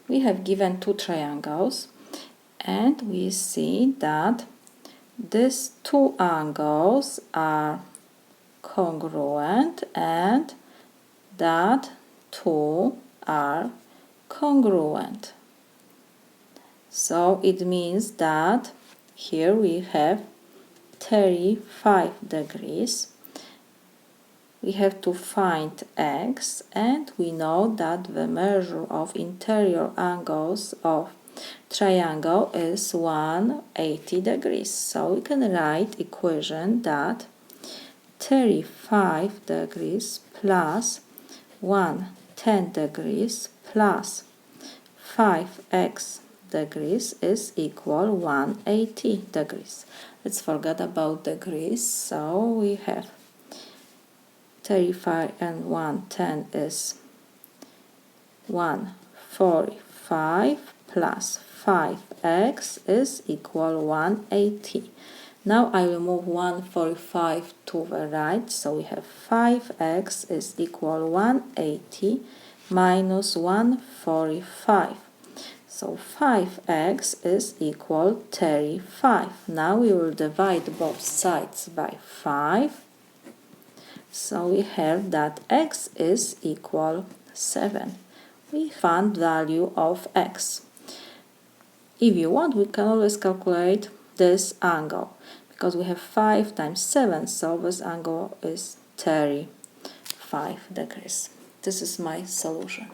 we have given two triangles, and we see that these two angles are congruent and that two are congruent. So it means that here we have 35 degrees. We have to find x, and we know that the measure of interior angles of triangle is 180 degrees. So we can write equation that 35 degrees plus 110 degrees plus 5x degrees is equal 180 degrees. Let's forget about degrees. So we have 35 and 110 is 145 plus 5x is equal 180. Now I will move 145 to the right, so we have 5x is equal 180 minus 145. So 5x is equal 35. Now we will divide both sides by 5. So we have that x is equal 7. We found value of x. If you want, we can always calculate this angle, because we have 5 times 7, so this angle is 35 degrees. This is my solution.